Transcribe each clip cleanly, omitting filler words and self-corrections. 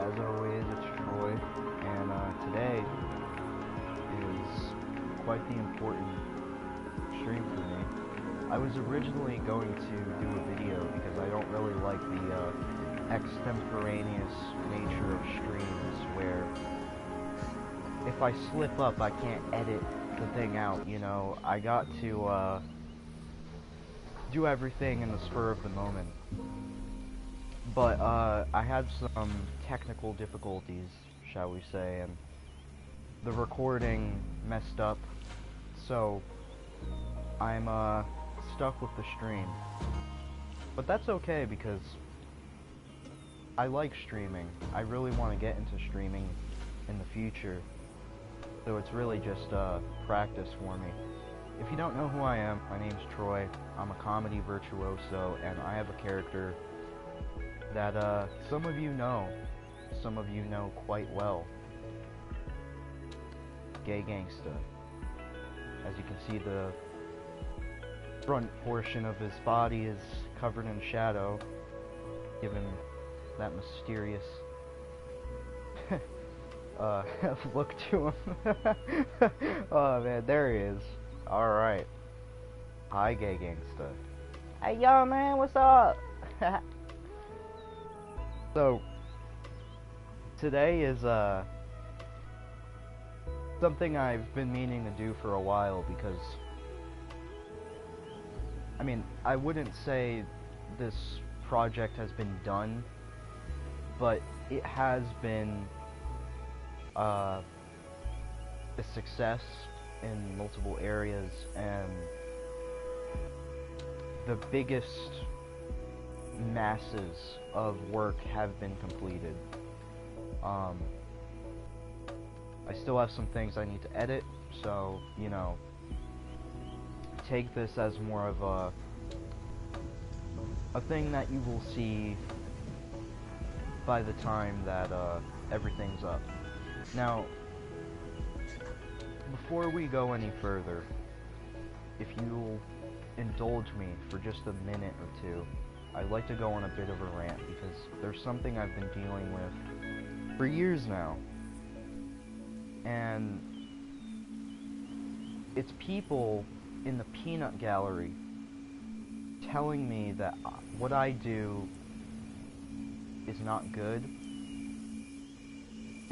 As always, it's Troy, and today is quite the important stream for me. I was originally going to do a video because I don't really like the extemporaneous nature of streams where if I slip up, I can't edit the thing out, you know. I got to do everything in the spur of the moment. But I had some technical difficulties, shall we say, and the recording messed up, so I'm stuck with the stream. But that's okay because I like streaming. I really want to get into streaming in the future, so it's really just practice for me. If you don't know who I am, my name's Troy. I'm a comedy virtuoso, and I have a character that some of you know quite well. Gangsta. As you can see, the front portion of his body is covered in shadow, given that mysterious look to him. Oh man, there he is. Alright. Hi, Gangsta. Hey yo man, what's up? So, today is, something I've been meaning to do for a while because, I mean, I wouldn't say this project has been done, but it has been, a success in multiple areas, and the biggest masses of work have been completed. I still have some things I need to edit, so, you know, take this as more of a thing that you will see by the time that everything's up. Now, before we go any further, if you'll indulge me for just a minute or two, I'd like to go on a bit of a rant because there's something I've been dealing with for years now, and it's people in the peanut gallery telling me that what I do is not good,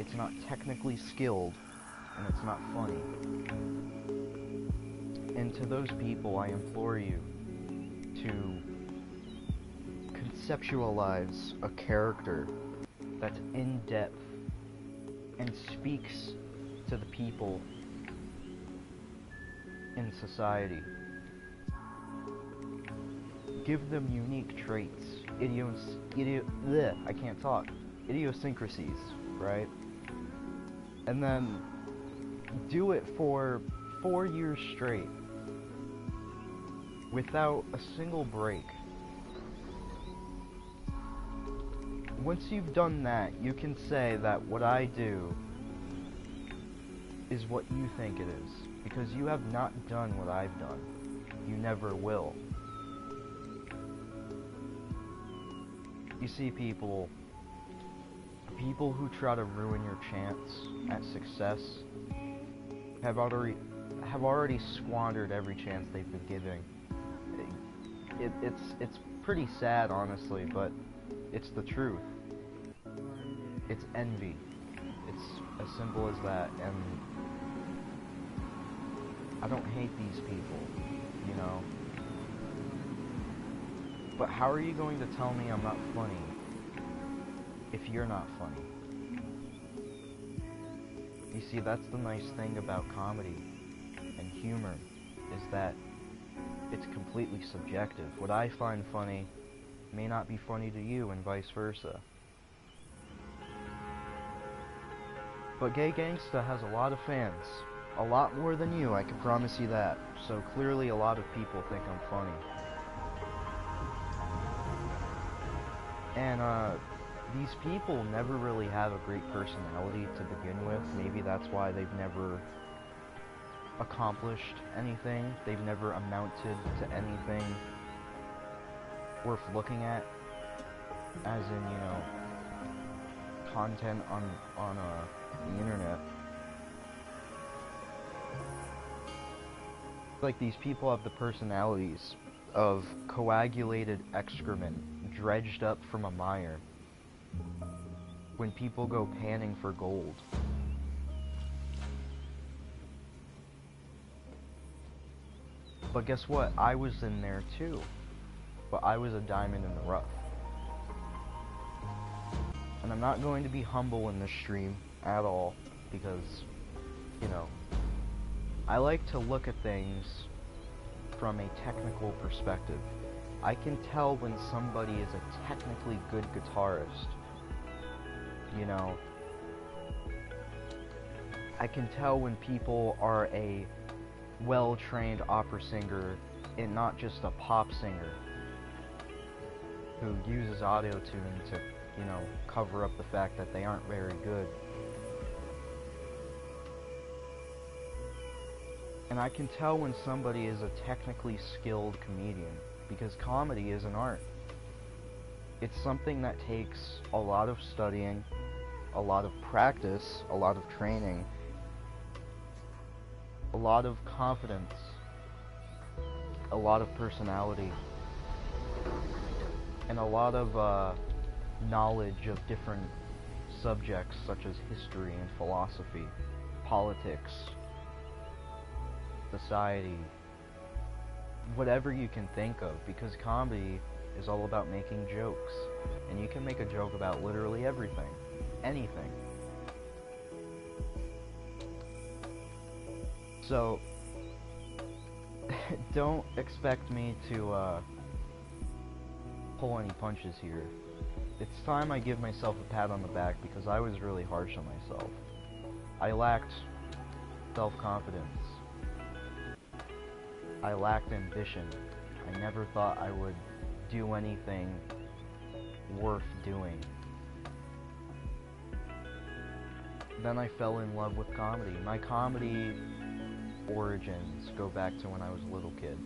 it's not technically skilled, and it's not funny. And to those people, I implore you to conceptualize a character that's in-depth and speaks to the people in society. Give them unique traits, idiosyncrasies, right? And then do it for 4 years straight without a single break. Once you've done that, you can say that what I do is what you think it is, because you have not done what I've done. You never will. You see, people who try to ruin your chance at success have already squandered every chance they've been given. It's pretty sad, honestly, but it's the truth. It's envy. It's as simple as that, and I don't hate these people, you know. But how are you going to tell me I'm not funny if you're not funny? You see, that's the nice thing about comedy and humor, is that it's completely subjective. What I find funny may not be funny to you, and vice versa. But Gangsta has a lot of fans. A lot more than you, I can promise you that. So clearly a lot of people think I'm funny. And these people never really have a great personality to begin with. Maybe that's why they've never accomplished anything. They've never amounted to anything worth looking at. As in, you know, content on the internet. Like, these people have the personalities of coagulated excrement dredged up from a mire when people go panning for gold. But guess what? I was in there too. But I was a diamond in the rough. And I'm not going to be humble in this stream at all, because, you know, I like to look at things from a technical perspective. I can tell when somebody is a technically good guitarist. You know, I can tell when people are a well-trained opera singer and not just a pop singer who uses auto-tune to, you know, cover up the fact that they aren't very good. And I can tell when somebody is a technically skilled comedian, because comedy is an art. It's something that takes a lot of studying, a lot of practice, a lot of training, a lot of confidence, a lot of personality, and a lot of knowledge of different subjects such as history and philosophy, politics, society, whatever you can think of, because comedy is all about making jokes, and you can make a joke about literally everything, anything. So, don't expect me to pull any punches here. It's time I give myself a pat on the back, because I was really harsh on myself. I lacked self-confidence. I lacked ambition. I never thought I would do anything worth doing. Then I fell in love with comedy. My comedy origins go back to when I was a little kid.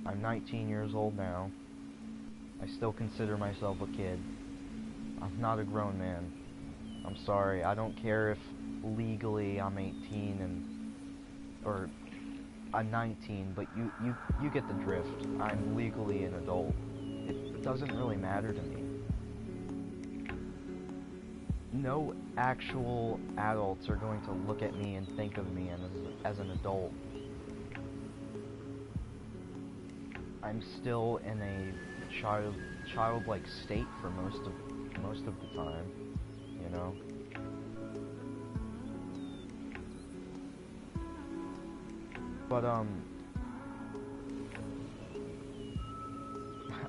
I'm 19 years old now. I still consider myself a kid. I'm not a grown man. I'm sorry. I don't care if legally I'm 18 or I'm 19, but you get the drift. I'm legally an adult. It doesn't really matter to me. No actual adults are going to look at me and think of me as an adult. I'm still in a childlike state for most of the time, you know. But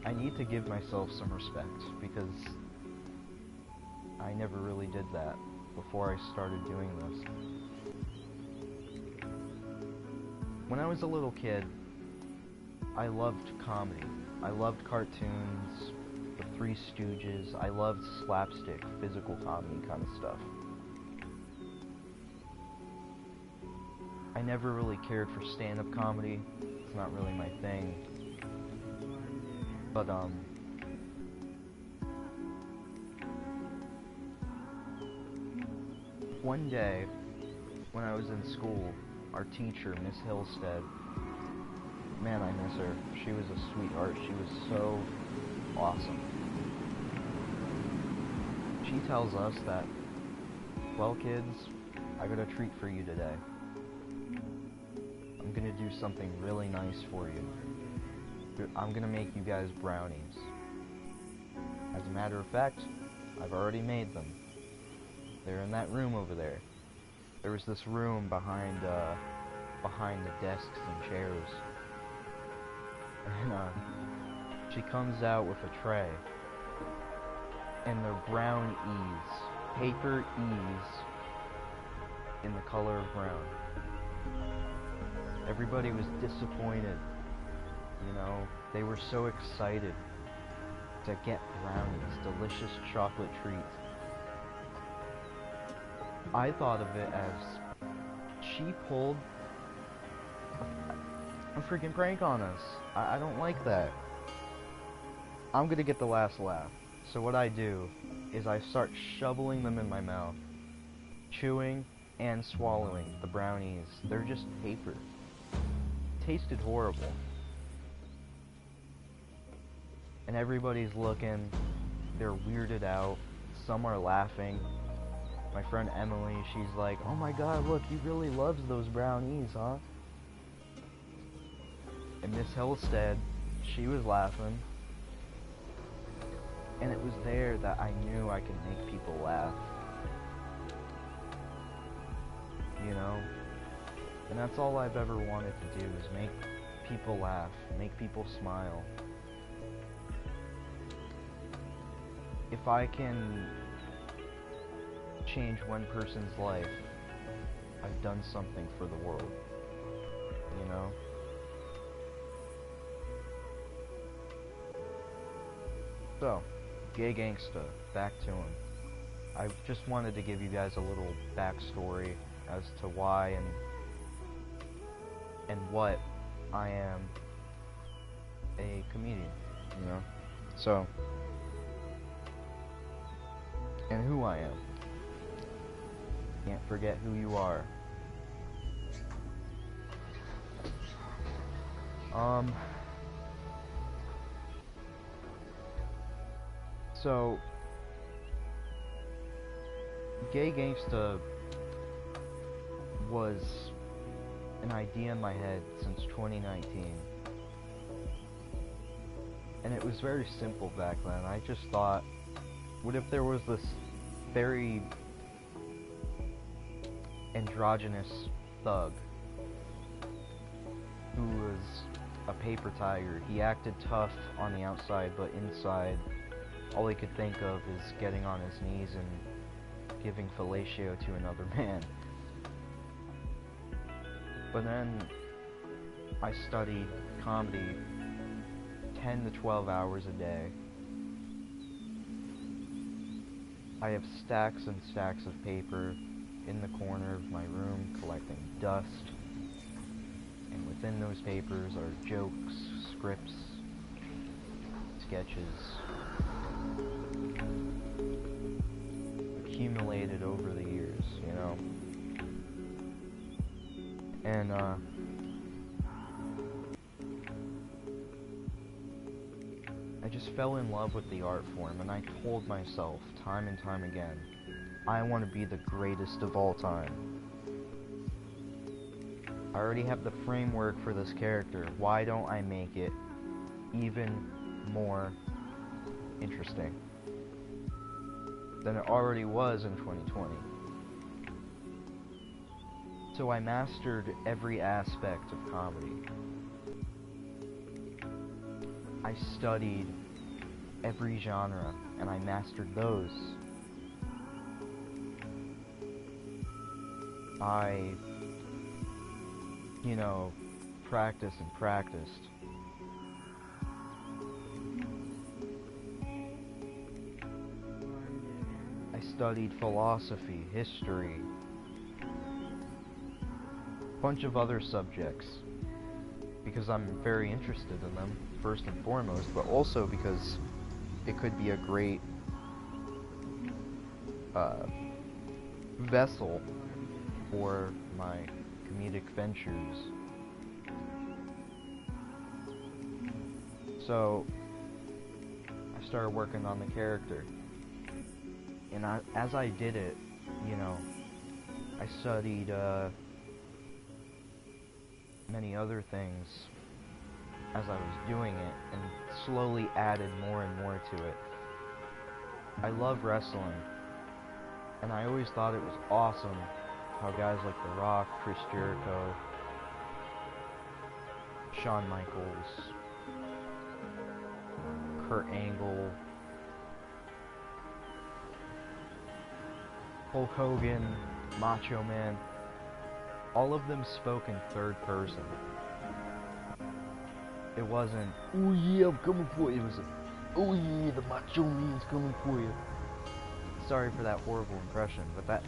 I need to give myself some respect, because I never really did that before I started doing this. When I was a little kid, I loved comedy. I loved cartoons, the Three Stooges. I loved slapstick, physical comedy kind of stuff. I never really cared for stand-up comedy. It's not really my thing. But, one day, when I was in school, our teacher, Miss Hillstead, man, I miss her. She was a sweetheart. She was so awesome. She tells us that, well, kids, I got a treat for you today. I'm gonna do something really nice for you. I'm gonna make you guys brownies. As a matter of fact, I've already made them. They're in that room over there. There was this room behind the desks and chairs. And she comes out with a tray, and they're brown E's, paper E's, in the color of brown. Everybody was disappointed, you know. They were so excited to get brownies, delicious chocolate treats. I thought of it as she pulled a freaking prank on us. I don't like that. I'm gonna get the last laugh. So what I do is I start shoveling them in my mouth, chewing and swallowing the brownies. They're just paper. Tasted horrible. And everybody's looking, they're weirded out, some are laughing. My friend Emily, she's like, "Oh my god, look, he really loves those brownies, huh?" And Miss Hillstead, she was laughing. And it was there that I knew I could make people laugh. You know? And that's all I've ever wanted to do, is make people laugh, make people smile. If I can change one person's life, I've done something for the world. You know? So, Gangsta, back to him. I just wanted to give you guys a little backstory as to why and what I am a comedian, you know? So, and who I am. Can't forget who you are. So, Gangsta was an idea in my head since 2019. And it was very simple back then. I just thought, what if there was this very androgynous thug who was a paper tiger? He acted tough on the outside, but inside, all he could think of is getting on his knees and giving fellatio to another man. But then I studied comedy 10 to 12 hours a day. I have stacks and stacks of paper in the corner of my room collecting dust, and within those papers are jokes, scripts, sketches, accumulated over the years, you know? And, I just fell in love with the art form, and I told myself time and time again, I want to be the greatest of all time. I already have the framework for this character. Why don't I make it even more interesting than it already was in 2020? So I mastered every aspect of comedy. I studied every genre, and I mastered those. I, you know, practiced and practiced. I studied philosophy, history, a bunch of other subjects, because I'm very interested in them, first and foremost, but also because it could be a great vessel for my comedic ventures. So I started working on the character, and as I did it, you know, I studied many other things as I was doing it, and slowly added more and more to it. I love wrestling, and I always thought it was awesome how guys like The Rock, Chris Jericho, Shawn Michaels, Kurt Angle, Hulk Hogan, Macho Man, all of them spoke in third person. It wasn't, "Oh yeah, I'm coming for you." It was, "Oh yeah, the Macho Man's coming for you." Sorry for that horrible impression, but that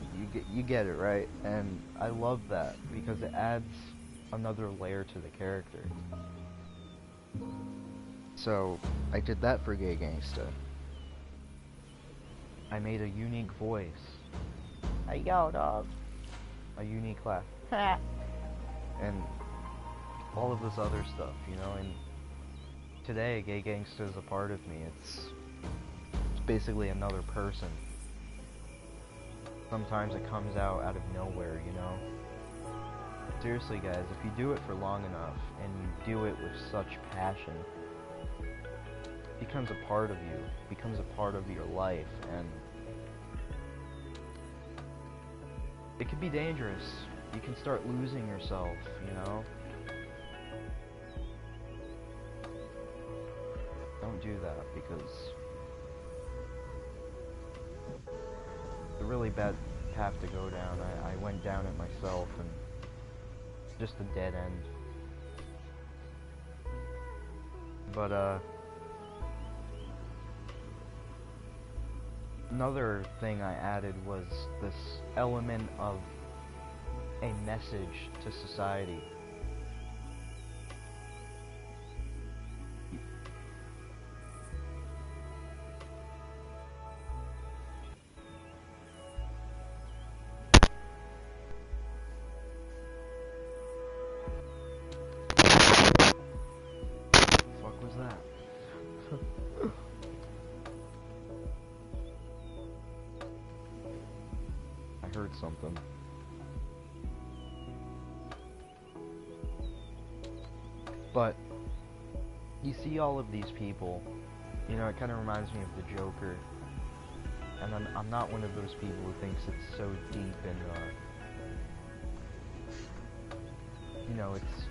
you get it, right? And I love that because it adds another layer to the character. So I did that for Gangsta. I made a unique voice, Hey, yo, dog. a unique laugh, Ha. and all of this other stuff, you know, and today Gay Gangsta is a part of me. It's basically another person. Sometimes it comes out of nowhere, you know. Seriously, guys, if you do it for long enough, and you do it with such passion, it becomes a part of you, it becomes a part of your life, and it can be dangerous. You can start losing yourself, you know. Don't do that, because it's a really bad path to go down. I went down it myself, and just a dead end. But another thing I added was this element of a message to society. Fuck was that? I heard something. But you see all of these people, you know, it kind of reminds me of the Joker. And I'm not one of those people who thinks it's so deep and, you know, it's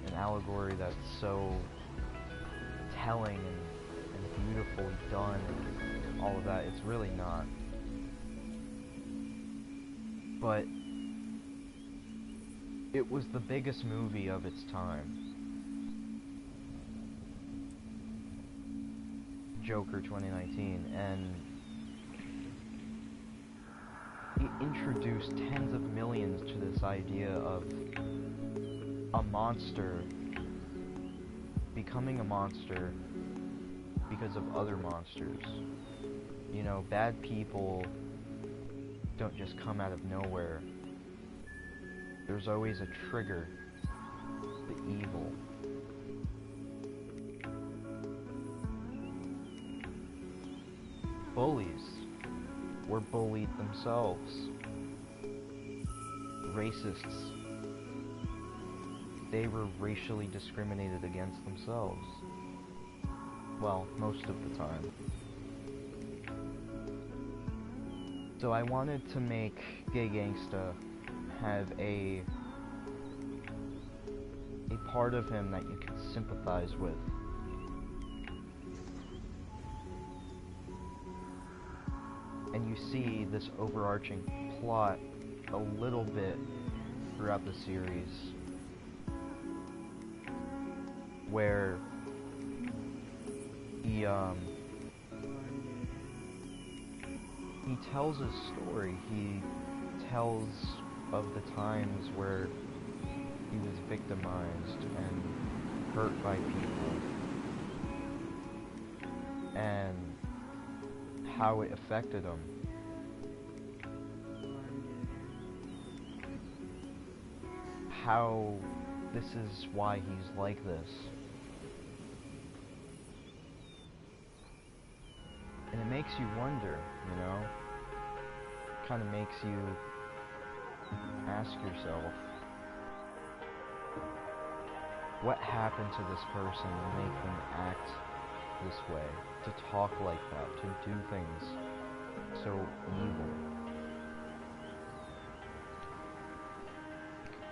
an allegory that's so telling and beautifully done and all of that. It's really not. But it was the biggest movie of its time. Joker 2019, and it introduced tens of millions to this idea of a monster becoming a monster because of other monsters. You know, bad people don't just come out of nowhere. There's always a trigger, the evil. Bullies were bullied themselves. Racists, they were racially discriminated against themselves. Well, most of the time. So I wanted to make Gay Gangsta have a part of him that you can sympathize with. And you see this overarching plot a little bit throughout the series, where he tells his story. He tells of the times where he was victimized and hurt by people, and how it affected him. How this is why he's like this. And it makes you wonder, you know? Kind of makes you ask yourself, what happened to this person to make them act this way, to talk like that, to do things so evil?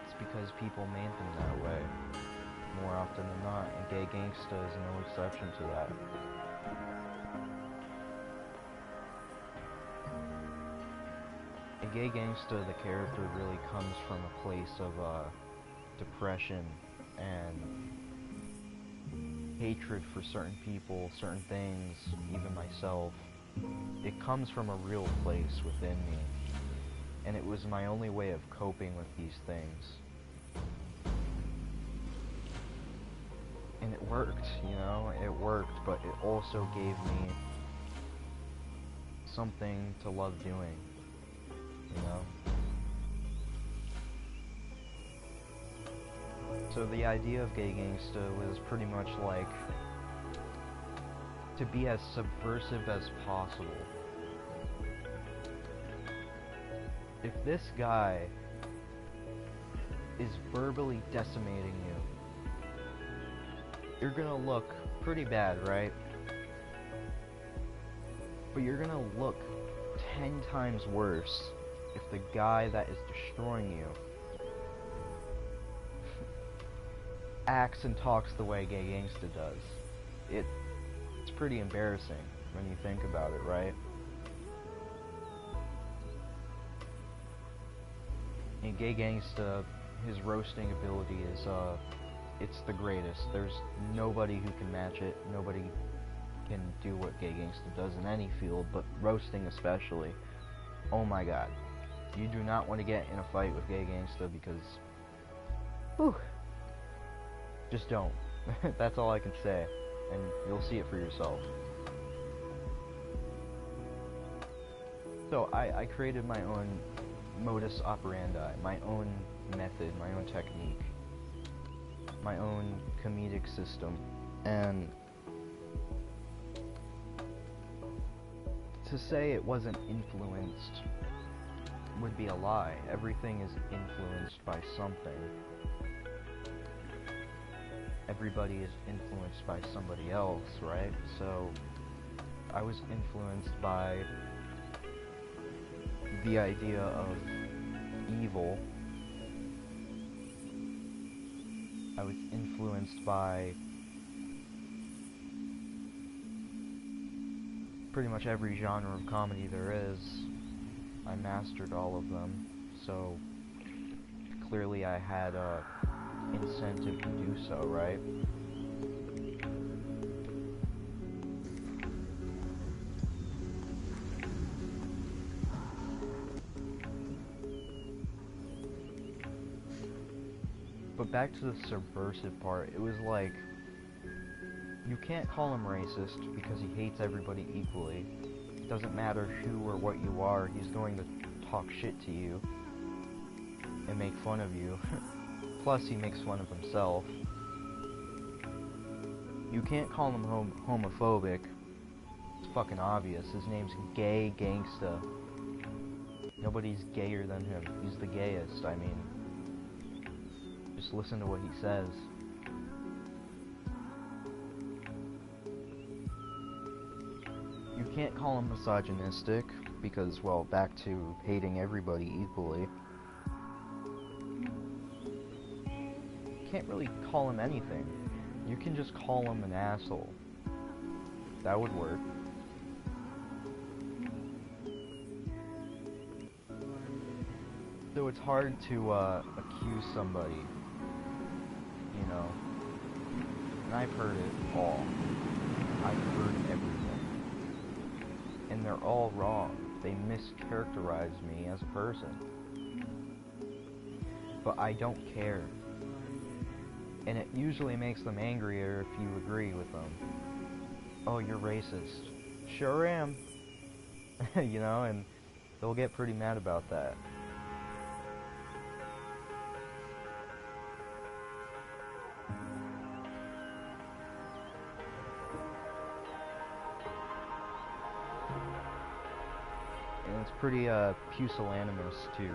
It's because people made them that way, more often than not, and Gay Gangsta is no exception to that. In Gay Gangsta, the character really comes from a place of depression and hatred for certain people, certain things, even myself. It comes from a real place within me, and it was my only way of coping with these things. And it worked, you know, it worked, but it also gave me something to love doing, you know? So the idea of Gay Gangsta was pretty much like to be as subversive as possible. If this guy is verbally decimating you, you're gonna look pretty bad, right? But you're gonna look 10 times worse if the guy that is destroying you acts and talks the way Gay Gangsta does. It's pretty embarrassing when you think about it, right? In Gay Gangsta, his roasting ability is, it's the greatest. There's nobody who can match it. Nobody can do what Gay Gangsta does in any field, but roasting especially. Oh my god. You do not want to get in a fight with Gay Gangsta because... whew. Just don't. That's all I can say. And you'll see it for yourself. So, I created my own modus operandi, my own method, my own technique, my own comedic system, and to say it wasn't influenced would be a lie. Everything is influenced by something. Everybody is influenced by somebody else, right? So I was influenced by the idea of evil. I was influenced by pretty much every genre of comedy there is. I mastered all of them, so clearly I had a incentive to do so, right? But back to the subversive part, it was like, you can't call him racist because he hates everybody equally. It doesn't matter who or what you are, he's going to talk shit to you and make fun of you. Plus, he makes fun of himself. You can't call him homophobic. It's fucking obvious. His name's Gay Gangsta. Nobody's gayer than him. He's the gayest, I mean. Just listen to what he says. You can't call him misogynistic, because, well, back to hating everybody equally. Can't really call him anything. You can just call him an asshole. That would work. So it's hard to accuse somebody, you know. And I've heard it all. I've heard everything. And they're all wrong. They mischaracterize me as a person. But I don't care. And it usually makes them angrier if you agree with them. Oh, you're racist. Sure am. You know, and they'll get pretty mad about that. And it's pretty pusillanimous to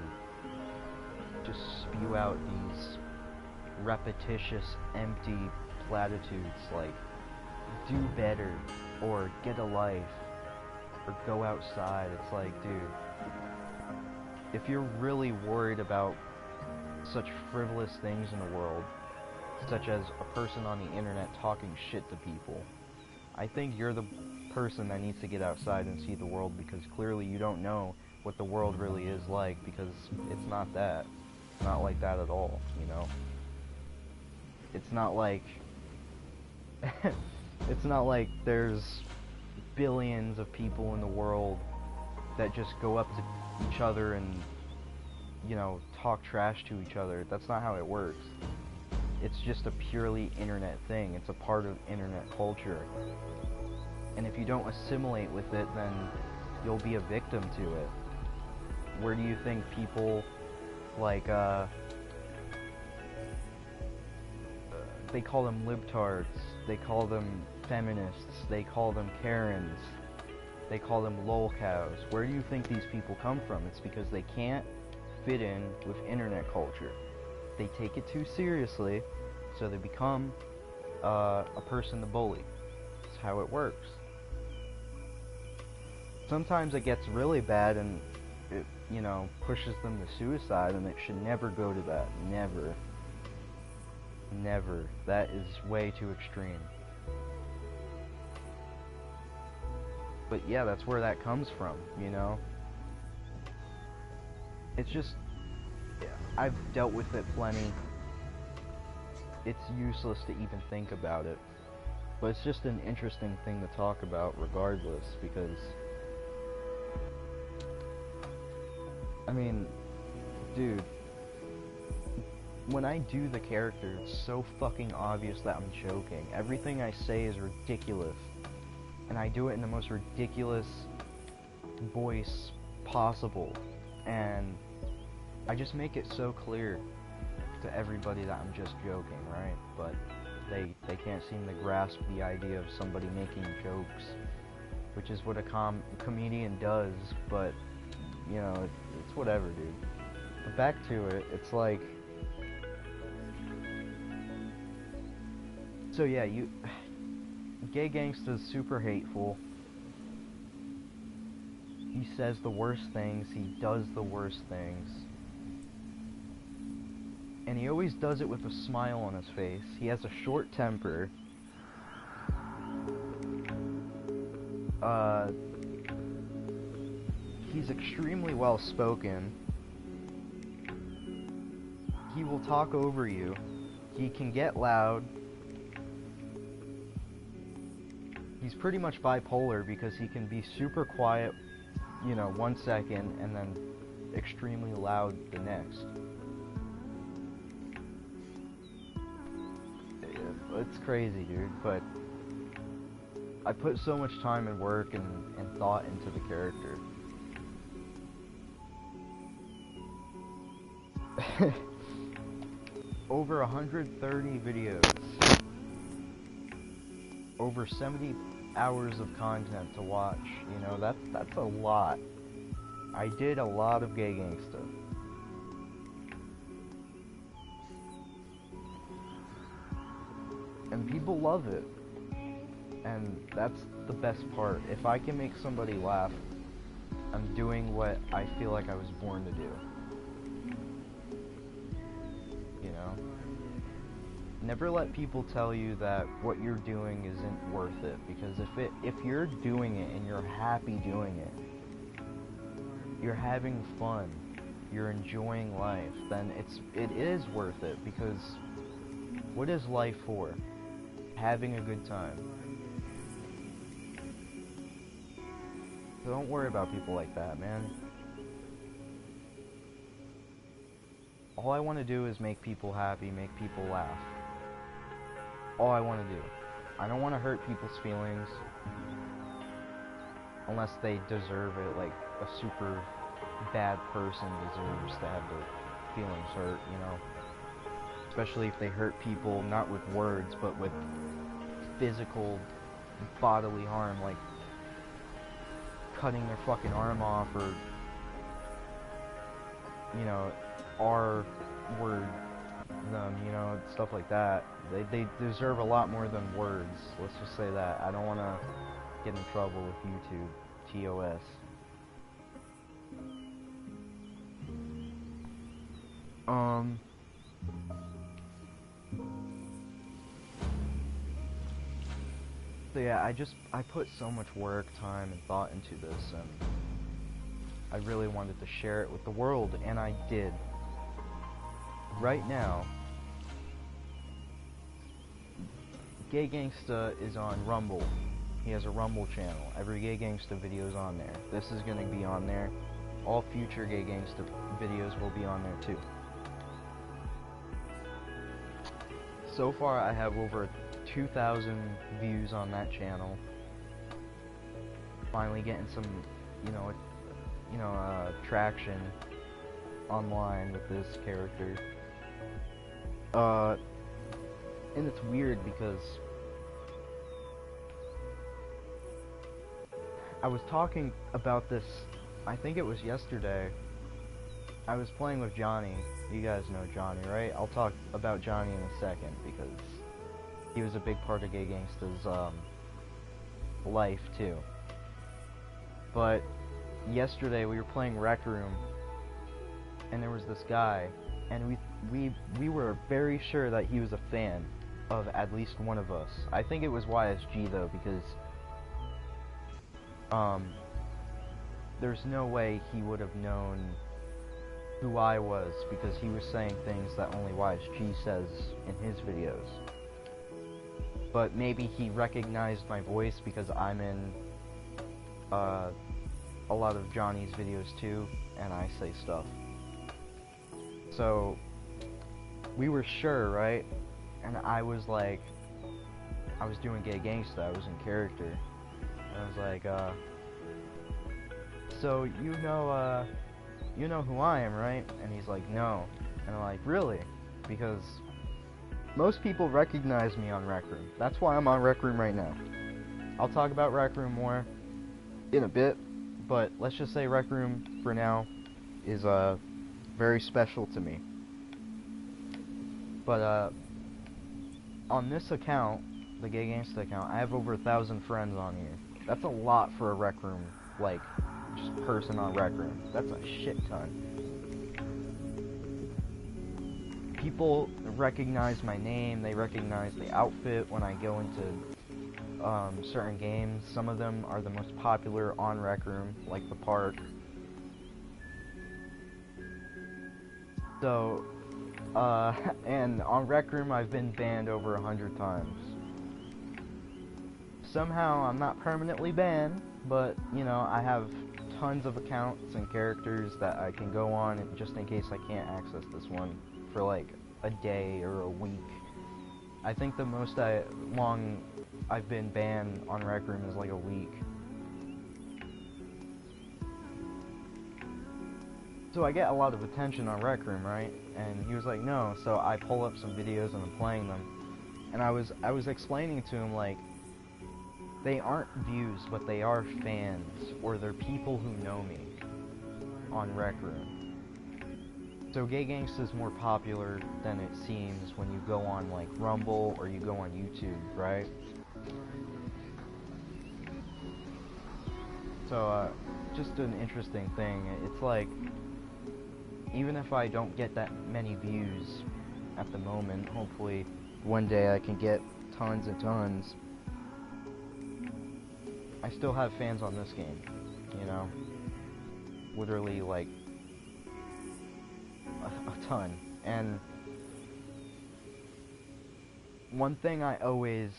just spew out these repetitious, empty platitudes like do better, or get a life, or go outside. It's like, dude, if you're really worried about such frivolous things in the world, such as a person on the internet talking shit to people, I think you're the person that needs to get outside and see the world, because clearly you don't know what the world really is like, because it's not that. It's not like that at all, you know? It's not like it's not like there's billions of people in the world that just go up to each other and, you know, talk trash to each other. That's not how it works. It's just a purely internet thing. It's a part of internet culture. And if you don't assimilate with it, then you'll be a victim to it. Where do you think people like, they call them libtards, they call them feminists, they call them Karens, they call them lolcows. Where do you think these people come from? It's because they can't fit in with internet culture. They take it too seriously, so they become a person to bully. That's how it works. Sometimes it gets really bad and it, you know, pushes them to suicide, and it should never go to that. Never. Never. That is way too extreme. But yeah, that's where that comes from, you know? It's just, I've dealt with it plenty. It's useless to even think about it. But it's just an interesting thing to talk about regardless, because, I mean, dude, when I do the character, it's so fucking obvious that I'm joking. Everything I say is ridiculous. And I do it in the most ridiculous voice possible. And I just make it so clear to everybody that I'm just joking, right? But they can't seem to grasp the idea of somebody making jokes, which is what a comedian does, but, you know, it's whatever, dude. But back to it, it's like, so yeah, Gay Gangsta's super hateful. He says the worst things, he does the worst things. And he always does it with a smile on his face. He has a short temper. He's extremely well spoken. He will talk over you. He can get loud. He's pretty much bipolar because he can be super quiet, you know, 1 second and then extremely loud the next. It's crazy, dude, but I put so much time and work and thought into the character. Over 130 videos. Over 70 hours of content to watch, you know, that's a lot. I did a lot of Gay Gangsta. And people love it. And that's the best part. If I can make somebody laugh, I'm doing what I feel like I was born to do. You know? Never let people tell you that what you're doing isn't worth it, because if you're doing it and you're happy doing it, you're having fun, you're enjoying life, then it is worth it, because what is life for? Having a good time. So don't worry about people like that, man. All I want to do is make people happy, make people laugh. All I want to do. I don't want to hurt people's feelings unless they deserve it, like a super bad person deserves to have their feelings hurt, you know? Especially if they hurt people, not with words, but with physical, bodily harm, like cutting their fucking arm off, or, you know, R-word them, you know, stuff like that. They deserve a lot more than words, let's just say that. I don't want to get in trouble with YouTube, TOS. So yeah, I put so much work, time, and thought into this, and I really wanted to share it with the world, and I did. Right now, Gay Gangsta is on Rumble. He has a Rumble channel. Every Gay Gangsta video is on there. This is going to be on there. All future Gay Gangsta videos will be on there too. So far, I have over 2,000 views on that channel. Finally getting some traction online with this character. And it's weird because I was talking about this, I think it was yesterday. I was playing with Johnny. You guys know Johnny, right? I'll talk about Johnny in a second because he was a big part of Gay Gangsta's life too. But yesterday we were playing Rec Room, and there was this guy, and we were very sure that he was a fan of at least one of us. I think it was YSG though, because there's no way he would have known who I was, because he was saying things that only YSG says in his videos. But maybe he recognized my voice because I'm in a lot of Johnny's videos too, and I say stuff. So we were sure, right? And I was like, I was doing Gay Gangsta, I was in character, and I was like, so you know who I am, right? And he's like, no. And I'm like, really? Because most people recognize me on Rec Room. That's why I'm on Rec Room right now. I'll talk about Rec Room more in a bit, but let's just say Rec Room for now is very special to me. But on this account, the Gay Gangsta account, I have over 1,000 friends on here. That's a lot for a Rec Room, like, just person on Rec Room. That's a shit ton. People recognize my name, they recognize the outfit when I go into certain games. Some of them are the most popular on Rec Room, like the park. So, and on Rec Room I've been banned over 100 times. Somehow I'm not permanently banned, but, you know, I have tons of accounts and characters that I can go on just in case I can't access this one for like a day or a week. I think the most long I've been banned on Rec Room is like a week. So I get a lot of attention on Rec Room, right? And he was like, no. So I pull up some videos and I'm playing them, and I was explaining to him, like, they aren't views, but they are fans, or they're people who know me on Rec Room. So Gay Gangsta is more popular than it seems when you go on like Rumble or you go on YouTube, right? So just an interesting thing. It's like, even if I don't get that many views at the moment, hopefully one day I can get tons and tons. I still have fans on this game, you know, literally like a ton. And one thing I always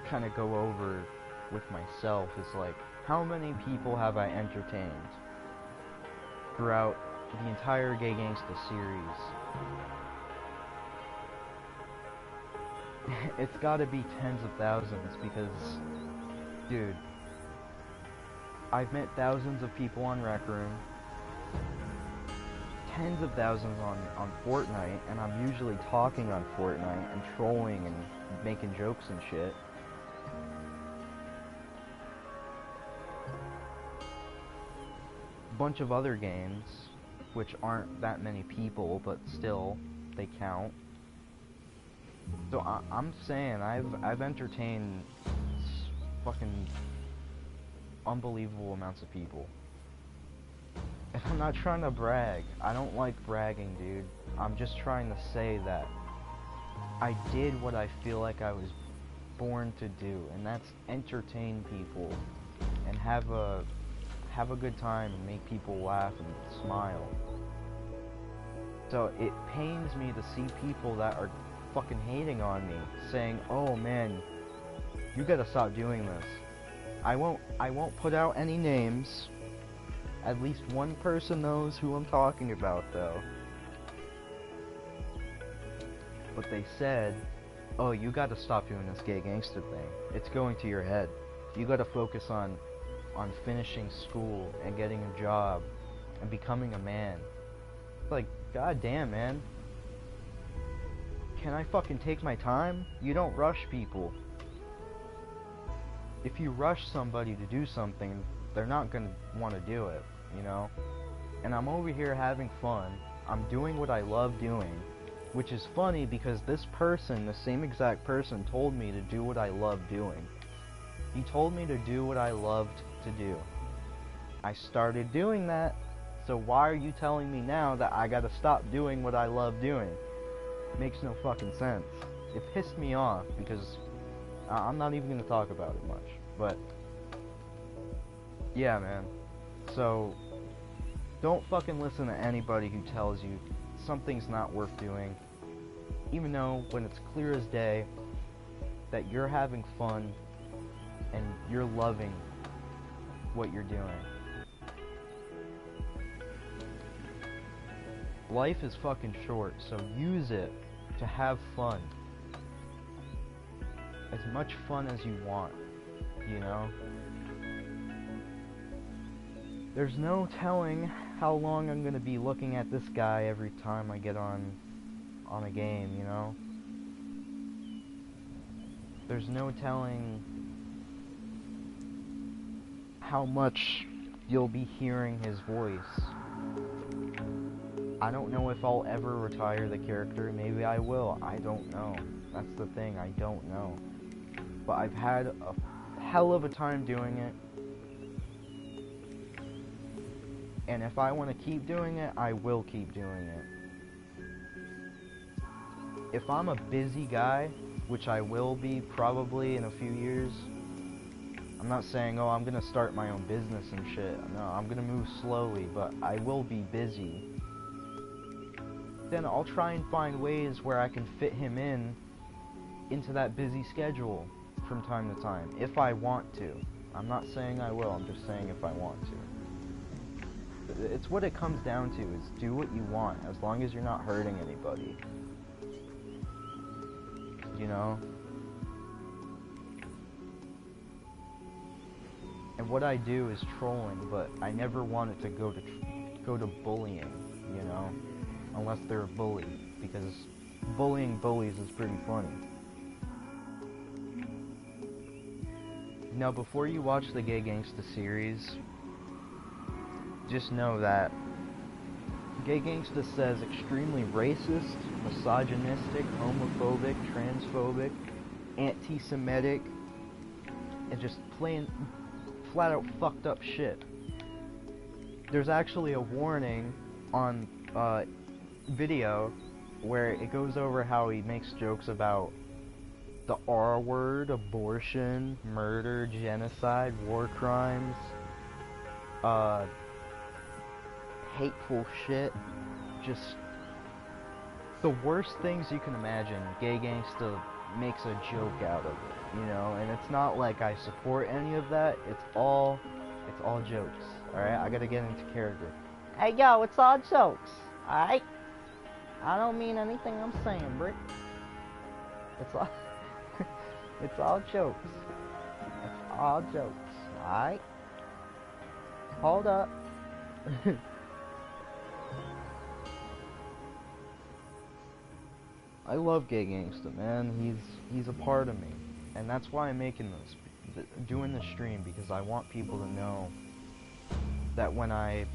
kind of go over with myself is like, how many people have I entertained throughout the entire Gay Gangsta series? It's gotta be tens of thousands, because, dude, I've met thousands of people on Rec Room, tens of thousands on Fortnite, and I'm usually talking on Fortnite and trolling and making jokes and shit. Bunch of other games, which aren't that many people, but still, they count. So I'm saying I've entertained fucking unbelievable amounts of people. And I'm not trying to brag. I don't like bragging, dude. I'm just trying to say that I did what I feel like I was born to do, and that's entertain people and have a good time and make people laugh and smile. So it pains me to see people that are fucking hating on me, saying, oh man, you gotta stop doing this. I won't put out any names. At least one person knows who I'm talking about though. But they said, oh, you gotta stop doing this Gay Gangsta thing. It's going to your head. You gotta focus on finishing school and getting a job and becoming a man. Like, goddamn, man. Can I fucking take my time? You don't rush people. If you rush somebody to do something, they're not gonna want to do it, you know? And I'm over here having fun. I'm doing what I love doing, which is funny because this person, the same exact person, told me to do what I love doing. He told me to do what I loved to do. I started doing that, so why are you telling me now that I gotta stop doing what I love doing? Makes no fucking sense. It pissed me off because I'm not even gonna talk about it much, but yeah, man. So don't fucking listen to anybody who tells you something's not worth doing, even though when it's clear as day that you're having fun and you're loving what you're doing. Life is fucking short, so use it to have fun. As much fun as you want, you know? There's no telling how long I'm gonna be looking at this guy every time I get on a game, you know? There's no telling how much you'll be hearing his voice. I don't know if I'll ever retire the character. Maybe I will. I don't know. That's the thing. I don't know. But I've had a hell of a time doing it. And if I want to keep doing it, I will keep doing it. If I'm a busy guy, which I will be probably in a few years, I'm not saying, oh, I'm gonna start my own business and shit. No, I'm gonna move slowly, but I will be busy. Then I'll try and find ways where I can fit him into that busy schedule from time to time, if I want to. I'm not saying I will, I'm just saying if I want to. It's what it comes down to, is do what you want, as long as you're not hurting anybody. You know? And what I do is trolling, but I never want it to go to bullying, you know? Unless they're a bully, because bullying bullies is pretty funny. Now, before you watch the Gay Gangsta series, just know that Gay Gangsta says extremely racist, misogynistic, homophobic, transphobic, anti-Semitic, and just plain, flat out fucked up shit. There's actually a warning on video where it goes over how he makes jokes about the R word, abortion, murder, genocide, war crimes, hateful shit, just the worst things you can imagine. Gay Gangsta makes a joke out of it, you know, and it's not like I support any of that. It's all jokes. Alright, I gotta get into character. Hey, yo, it's all jokes, alright? I don't mean anything I'm saying, Brick. It's all... it's all jokes. It's all jokes, alright? Hold up. I love Gay Gangsta, man. He's a part of me. And that's why I'm making doing this stream, because I want people to know that when I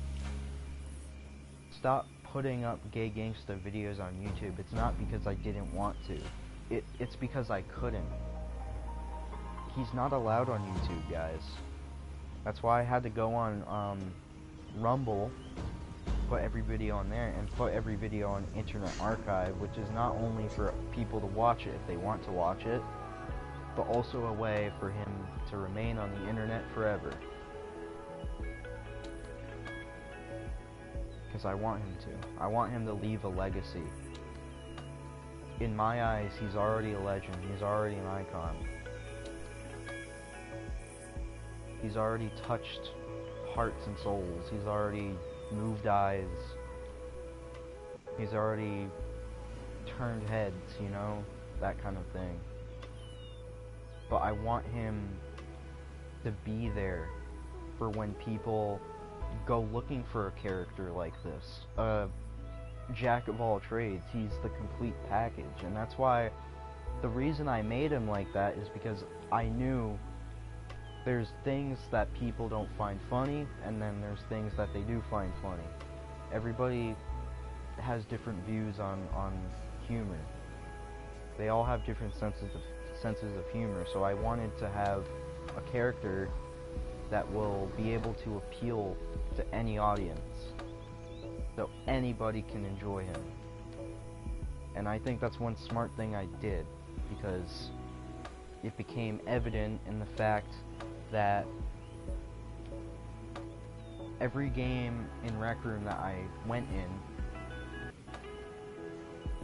stop putting up Gay Gangsta videos on YouTube, it's not because I didn't want to. It's because I couldn't. He's not allowed on YouTube, guys. That's why I had to go on Rumble, put every video on there, and put every video on Internet Archive, which is not only for people to watch it if they want to watch it, but also a way for him to remain on the internet forever. Because I want him to. I want him to leave a legacy. In my eyes, he's already a legend. He's already an icon. He's already touched hearts and souls. He's already moved eyes. He's already turned heads, you know? That kind of thing. But I want him to be there for when people go looking for a character like this. Jack of all trades, he's the complete package, and that's why the reason I made him like that is because I knew there's things that people don't find funny, and then there's things that they do find funny. Everybody has different views on humor. They all have different senses of humor, so I wanted to have a character that will be able to appeal to any audience, so anybody can enjoy him. And I think that's one smart thing I did, because it became evident in the fact that every game in Rec Room that I went in,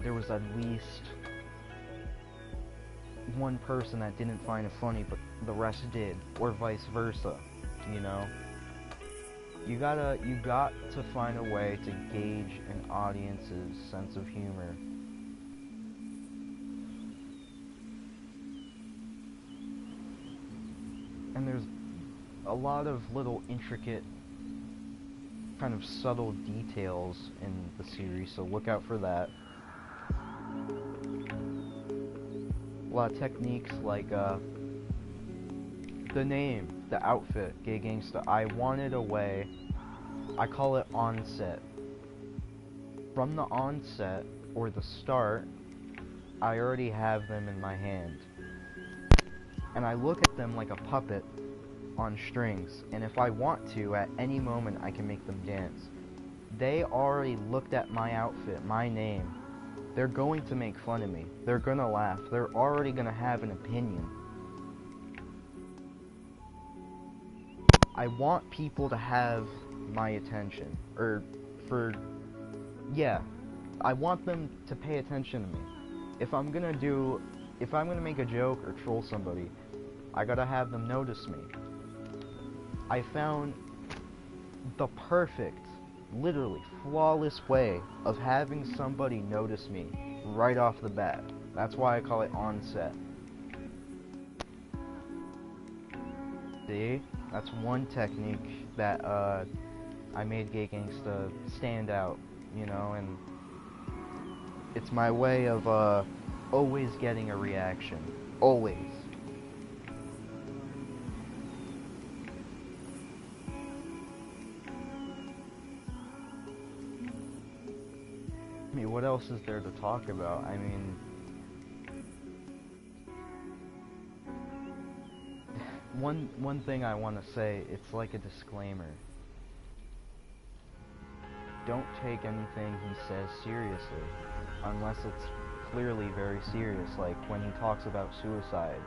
there was at least one person that didn't find it funny, but the rest did, or vice versa, you know? You got to find a way to gauge an audience's sense of humor. And there's a lot of little intricate, kind of subtle details in the series, so look out for that. A lot of techniques like the name, the outfit, Gay Gangsta. I wanted a way, I call it onset. From the onset, or the start, I already have them in my hand. And I look at them like a puppet on strings, and if I want to, at any moment I can make them dance. They already looked at my outfit, my name. They're going to make fun of me. They're gonna laugh. They're already gonna have an opinion. I want people to have my attention. I want them to pay attention to me. If I'm gonna make a joke or troll somebody, I gotta have them notice me. I found the perfect, literally flawless way of having somebody notice me right off the bat. That's why I call it onset. See? That's one technique that I made Gay Gangsta stand out, you know, and it's my way of always getting a reaction. Always. I mean, what else is there to talk about? I mean, one thing I want to say, it's like a disclaimer. Don't take anything he says seriously, unless it's clearly very serious, like when he talks about suicide.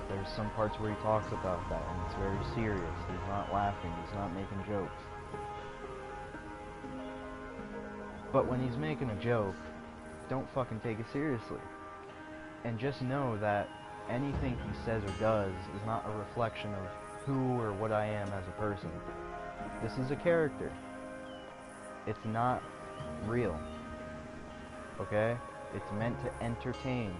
There's some parts where he talks about that, and it's very serious. He's not laughing, he's not making jokes. But when he's making a joke, don't fucking take it seriously. And just know that anything he says or does is not a reflection of who or what I am as a person. This is a character. It's not real. Okay? It's meant to entertain.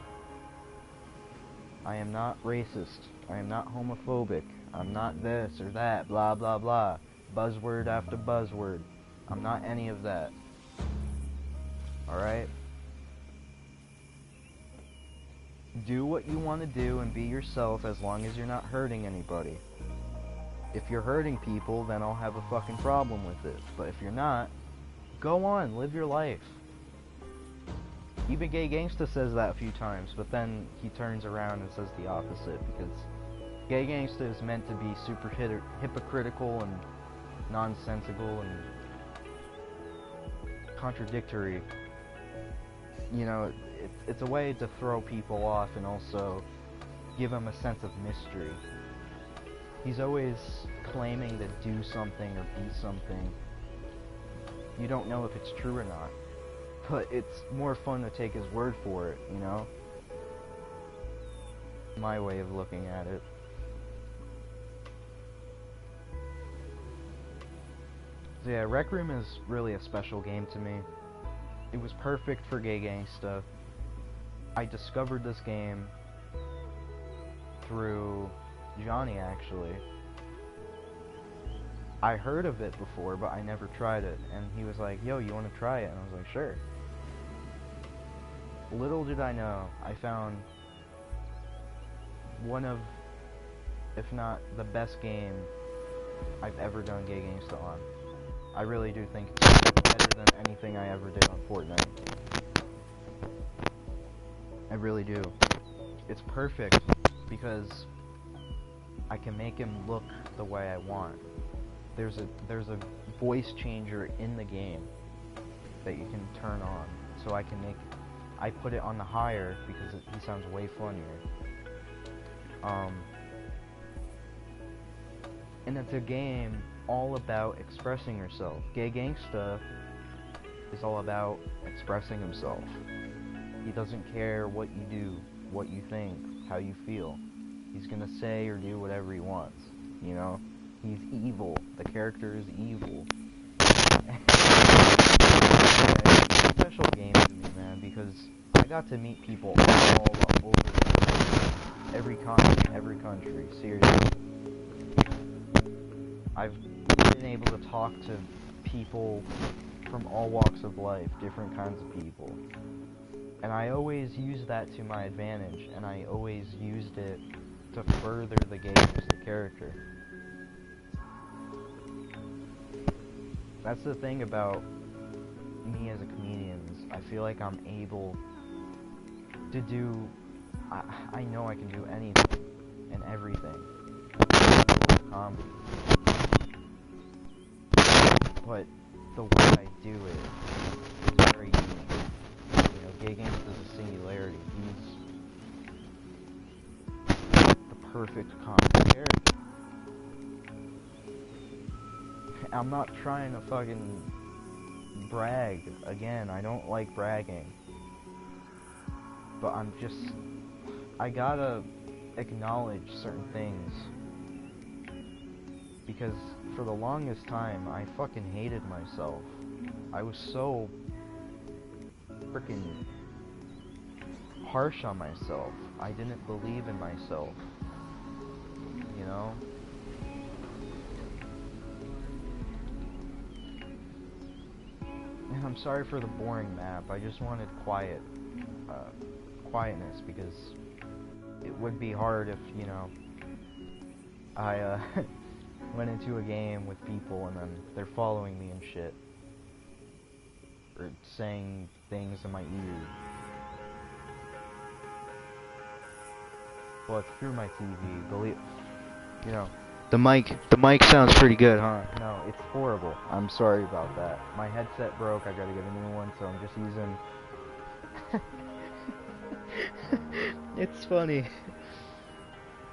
I am not racist. I am not homophobic. I'm not this or that, blah blah blah. Buzzword after buzzword. I'm not any of that. Alright? Do what you want to do and be yourself as long as you're not hurting anybody. If you're hurting people, then I'll have a fucking problem with it. But if you're not, go on, live your life. Even Gay Gangsta says that a few times, but then he turns around and says the opposite, because Gay Gangsta is meant to be super hypocritical and nonsensical and contradictory. You know, it's a way to throw people off and also give them a sense of mystery. He's always claiming to do something or be something. You don't know if it's true or not. But it's more fun to take his word for it, you know? My way of looking at it. So yeah, Rec Room is really a special game to me. It was perfect for Gay Gangsta. I discovered this game through Johnny, actually. I heard of it before, but I never tried it. And he was like, yo, you want to try it? And I was like, sure. Little did I know, I found one of, if not the best game I've ever done Gangsta on. I really do think it's better than anything I ever did on Fortnite. I really do. It's perfect because I can make him look the way I want. There's a voice changer in the game that you can turn on, so I put it on the higher because he sounds way funnier. And it's a game all about expressing yourself. Gangsta is all about expressing himself. He doesn't care what you do, what you think, how you feel. He's gonna say or do whatever he wants, you know? He's evil. The character is evil. It's a special game to me, man, because I got to meet people all over the world. Every continent, every country, seriously. I've been able to talk to people from all walks of life, different kinds of people. And I always used that to my advantage, and I always used it to further the game as the character. That's the thing about me as a comedian, is I feel like I'm able to do, I know I can do anything and everything. Comedy. But the way I do it is very unique. You know, Gay Gangsta is a singularity. He's the perfect comedy character. I'm not trying to fucking brag. Again, I don't like bragging. But I gotta acknowledge certain things. Because for the longest time, I fucking hated myself. I was so freaking harsh on myself. I didn't believe in myself. You know? And I'm sorry for the boring map. I just wanted quietness, because it would be hard if, you know, I went into a game with people and then they're following me and shit, or saying things in my ear. Well, it's through my TV. Believe, you know, the mic sounds pretty good, huh? No, it's horrible. I'm sorry about that. My headset broke. I gotta get a new one, so I'm just using. It's funny.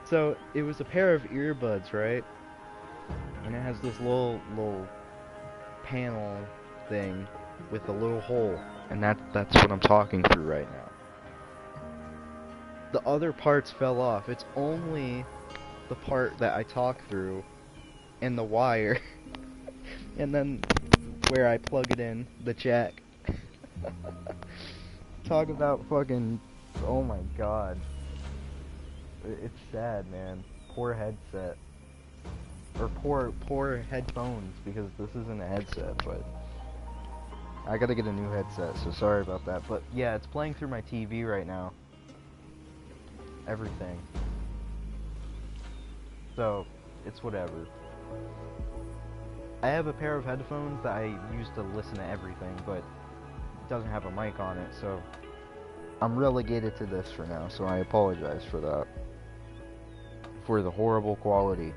So it was a pair of earbuds, right? And it has this little panel thing with a little hole, and that's what I'm talking through right now. The other parts fell off. It's only the part that I talk through and the wire, and then where I plug it in, the jack. Talk about fucking, oh my god. It's sad, man. Poor headset. Or poor headphones, because this isn't a headset, but I gotta get a new headset, so sorry about that. But yeah, it's playing through my TV right now. Everything. So, it's whatever. I have a pair of headphones that I use to listen to everything, but it doesn't have a mic on it, so I'm relegated to this for now, so I apologize for that. For the horrible quality.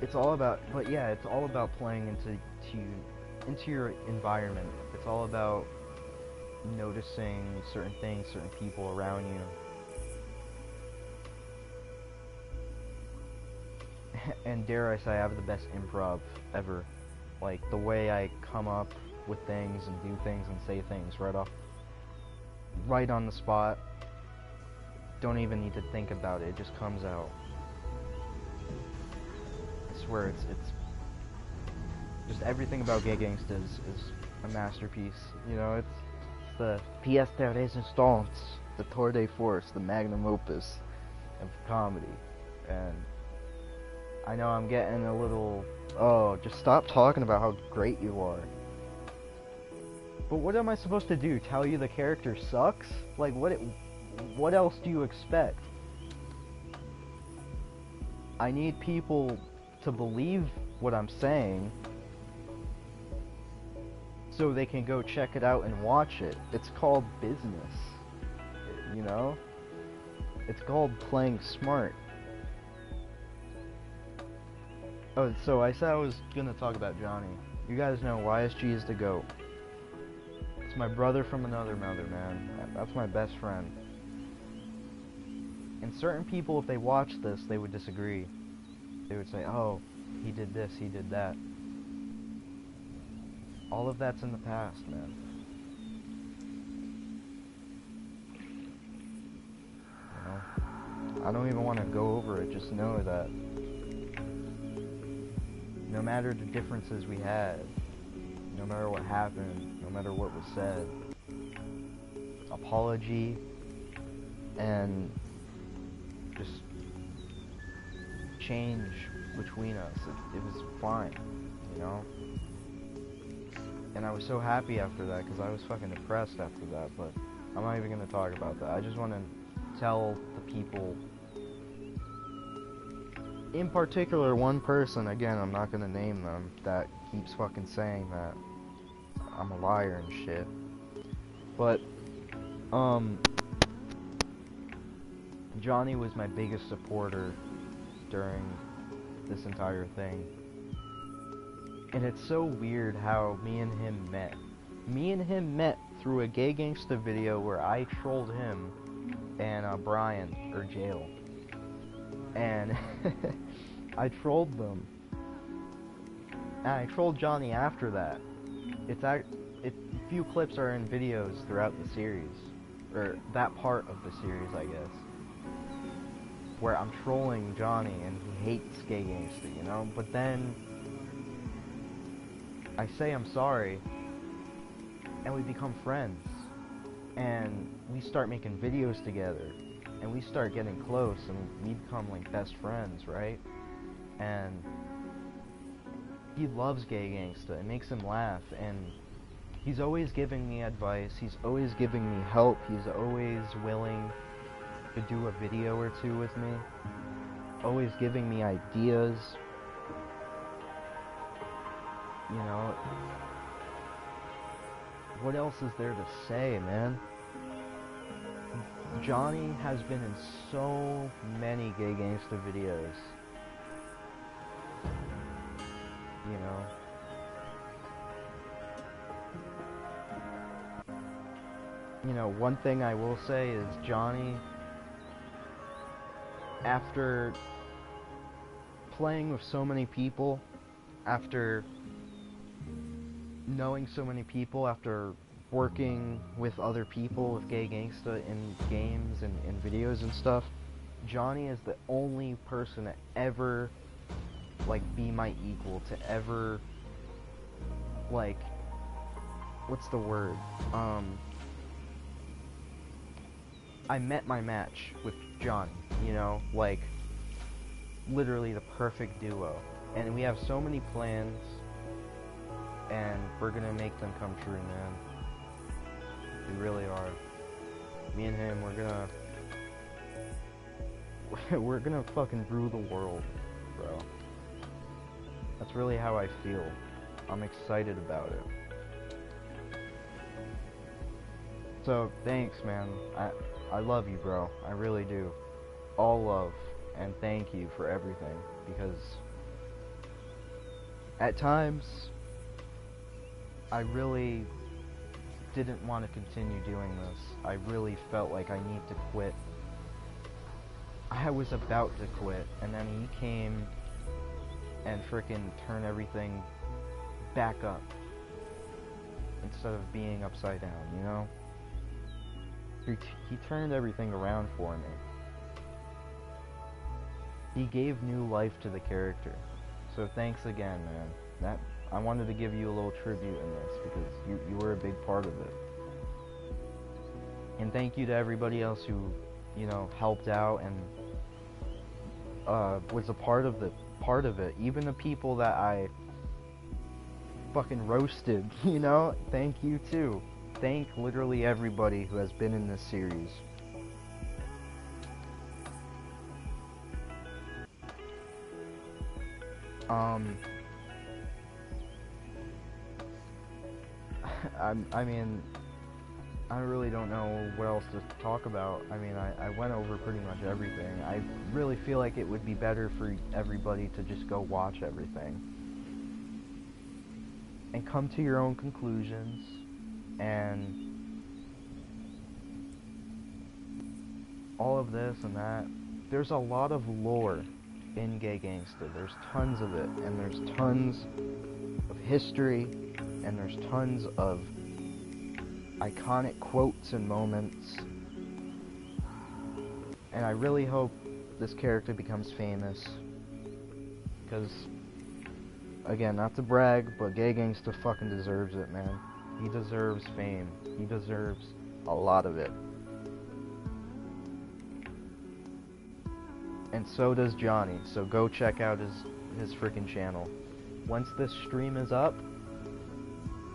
It's all about, but yeah, it's all about playing into your environment. It's all about noticing certain things, certain people around you. And dare I say, I have the best improv ever. Like, the way I come up with things and do things and say things right on the spot. Don't even need to think about it, it just comes out. I swear, it's just everything about Gay Gangsta is a masterpiece. You know, it's the pièce de résistance. the tour de force, the magnum opus of comedy. And I know I'm getting a little, oh, just stop talking about how great you are. But what am I supposed to do? Tell you the character sucks? Like, what else do you expect? I need people to believe what I'm saying so they can go check it out and watch it. It's called business, you know? It's called playing smart. Oh, so I said I was gonna talk about Johnny. You guys know YSG is the GOAT. It's my brother from another mother, man. That's my best friend. And certain people, if they watch this, they would disagree. They would say, oh, he did this, he did that. All of that's in the past, man. You know? I don't even want to go over it, just know that no matter the differences we had, no matter what happened, no matter what was said, apology and just change between us, it was fine, you know? And I was so happy after that, because I was fucking depressed after that, but I'm not even going to talk about that. I just want to tell the people, in particular one person, again, I'm not going to name them, that keeps fucking saying that I'm a liar and shit. But, Johnny was my biggest supporter during this entire thing. And it's so weird how me and him met. Me and him met through a Gay Gangsta video where I trolled him and Brian, or Jail. And I trolled them. And I trolled Johnny after that. Few clips are in videos throughout the series. Or that part of the series, I guess. Where I'm trolling Johnny and he hates Gay Gangsta, you know? But then I say I'm sorry, and we become friends, and we start making videos together, and we start getting close, and we become like best friends, right? And he loves Gay Gangsta. It makes him laugh, and he's always giving me advice, he's always giving me help, he's always willing to do a video or two with me, always giving me ideas. You know, what else is there to say, man? Johnny has been in so many Gay Gangsta videos. You know? You know, one thing I will say is Johnny, after playing with so many people, after knowing so many people, after working with other people with Gay Gangsta in games and in videos and stuff, Johnny is the only person to ever, like, be my equal, to ever, like, what's the word? I met my match with Johnny, you know, like, literally the perfect duo. And we have so many plans, and we're gonna make them come true, man. We really are. Me and him, we're gonna fucking rule the world, bro. That's really how I feel. I'm excited about it. So, thanks, man. I love you, bro. I really do. All love, and thank you for everything, because at times I really didn't want to continue doing this. I really felt like I need to quit. I was about to quit, and then he came and frickin' turned everything back up instead of being upside down, you know? He turned everything around for me. He gave new life to the character. So thanks again, man. I wanted to give you a little tribute in this because you were a big part of it. And thank you to everybody else who, you know, helped out and was a part of it. Even the people that I fucking roasted, you know, thank you too. Thank literally everybody who has been in this series. I mean, I really don't know what else to talk about. I mean, I went over pretty much everything. I really feel like it would be better for everybody to just go watch everything and come to your own conclusions. And all of this and that. There's a lot of lore in Gay Gangsta. There's tons of it, and there's tons of history, and there's tons of iconic quotes and moments. And I really hope this character becomes famous, because, again, not to brag, but Gay Gangsta fucking deserves it, man. He deserves fame. He deserves a lot of it. And so does Johnny, so go check out his freaking channel. Once this stream is up,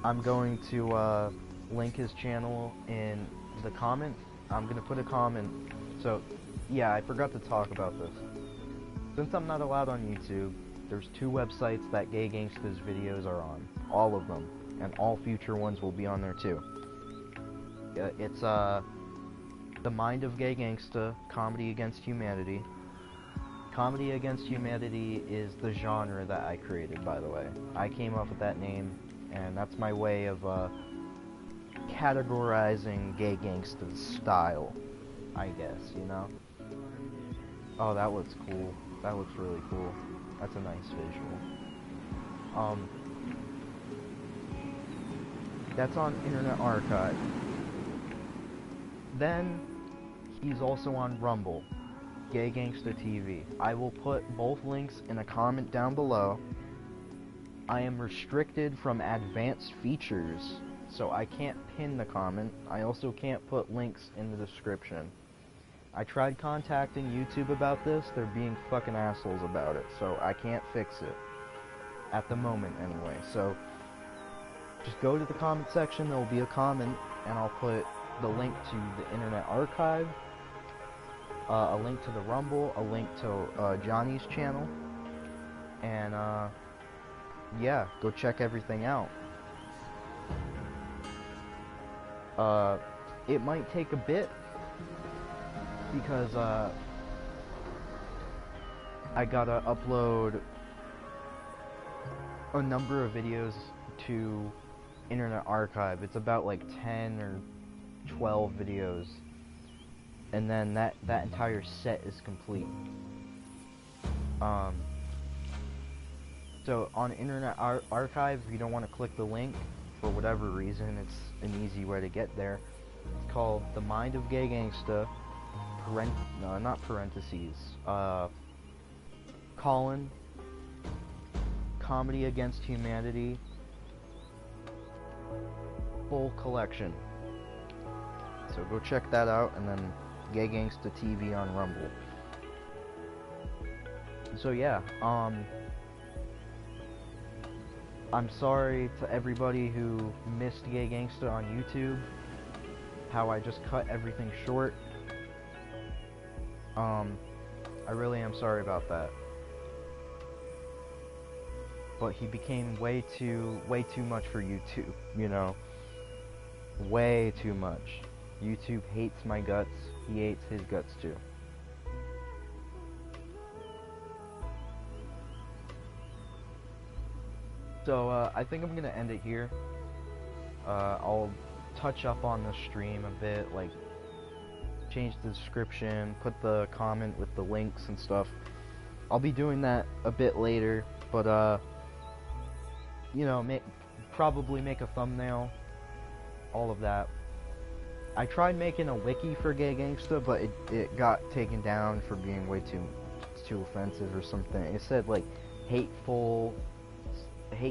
I'm going to link his channel in the comment. I'm going to put a comment. So, yeah, I forgot to talk about this. Since I'm not allowed on YouTube, there's 2 websites that Gay Gangsta's videos are on. All of them. And all future ones will be on there too. It's The Mind of Gay Gangsta, Comedy Against Humanity. Comedy Against Humanity is the genre that I created, by the way. I came up with that name, and that's my way of categorizing Gay Gangsta's style, I guess, you know? Oh, that looks cool. That looks really cool. That's a nice visual. That's on Internet Archive. Then, he's also on Rumble. Gay Gangsta TV. I will put both links in a comment down below. I am restricted from advanced features, so I can't pin the comment. I also can't put links in the description. I tried contacting YouTube about this. They're being fucking assholes about it, so I can't fix it. At the moment, anyway. So, just go to the comment section. There will be a comment, and I'll put the link to the Internet Archive, a link to the Rumble, a link to Johnny's channel, and yeah, go check everything out. It might take a bit because I gotta upload a number of videos to Internet Archive. It's about like 10 or 12 videos. And then that entire set is complete. So on Internet Archive, if you don't want to click the link for whatever reason, it's an easy way to get there. It's called The Mind of Gay Gangsta, no, not parentheses, colon, Comedy Against Humanity, full collection. So go check that out, and then Gay Gangsta TV on Rumble. So yeah, I'm sorry to everybody who missed Gay Gangsta on YouTube, how I just cut everything short. I really am sorry about that. But he became way too much for YouTube, you know? Way too much. YouTube hates my guts. He hates his guts too. So, I think I'm gonna end it here. I'll touch up on the stream a bit, like, change the description, put the comment with the links and stuff. I'll be doing that a bit later, but, you know, probably make a thumbnail, all of that. I tried making a wiki for Gay Gangsta, but it got taken down for being way too offensive or something. It said, like, hate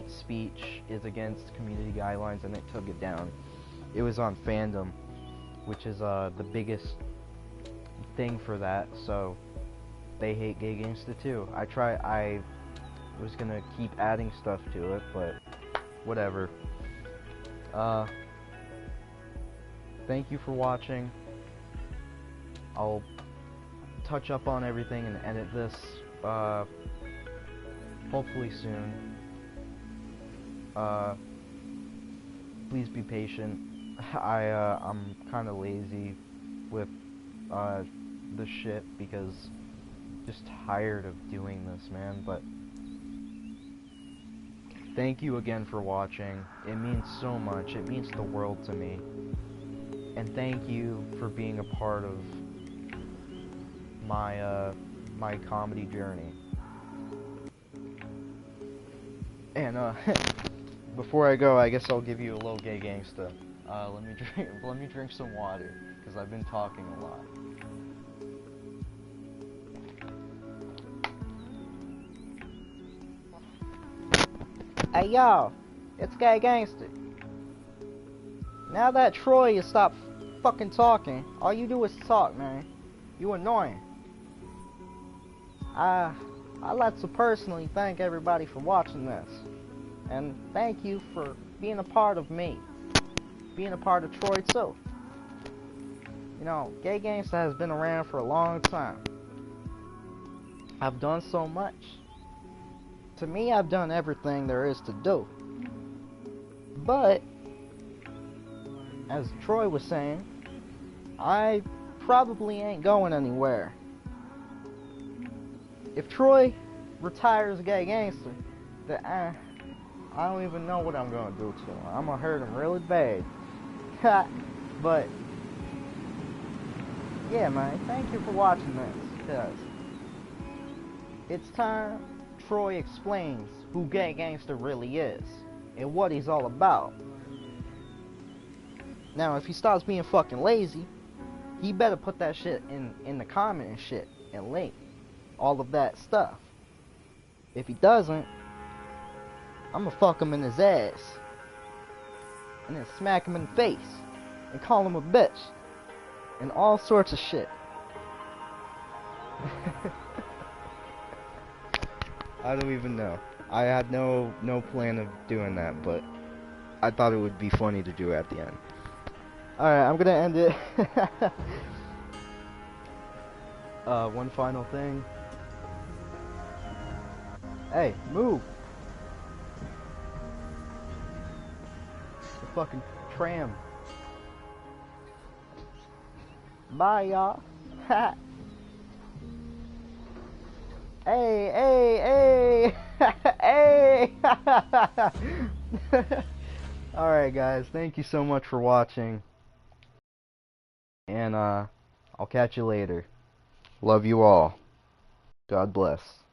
speech is against community guidelines, and it took it down. It was on Fandom, which is the biggest thing for that. So they hate Gay Gangsta too. I was gonna keep adding stuff to it, but whatever. Thank you for watching. I'll touch up on everything and edit this hopefully soon. Please be patient. I'm kind of lazy with this shit because just tired of doing this, man. But thank you again for watching. It means so much. It means the world to me. And thank you for being a part of my my comedy journey. And before I go, I guess I'll give you a little Gay Gangsta. Let me drink some water because I've been talking a lot. Hey yo, it's Gay Gangster. Now that Troy has stopped fucking talking, all you do is talk, man. You annoying. I'd like to personally thank everybody for watching this. And thank you for being a part of me. Being a part of Troy too. You know, Gay Gangsta has been around for a long time. I've done so much. To me, I've done everything there is to do. But, as Troy was saying, I probably ain't going anywhere. If Troy retires Gay Gangster, then I don't even know what I'm gonna do to him. I'm gonna hurt him really bad. But, yeah, man, thank you for watching this, because it's time Troy explains who Gay Gangsta really is and what he's all about. Now, if he stops being fucking lazy, he better put that shit in the comment and shit and link all of that stuff. If he doesn't, I'm gonna fuck him in his ass and then smack him in the face and call him a bitch and all sorts of shit. I don't even know. I had no plan of doing that, but I thought it would be funny to do at the end. Alright, I'm gonna end it. One final thing. Hey, move. The fucking tram. Bye, y'all. Hey, hey, hey. Hey. Alright, guys. Thank you so much for watching. And, I'll catch you later. Love you all. God bless.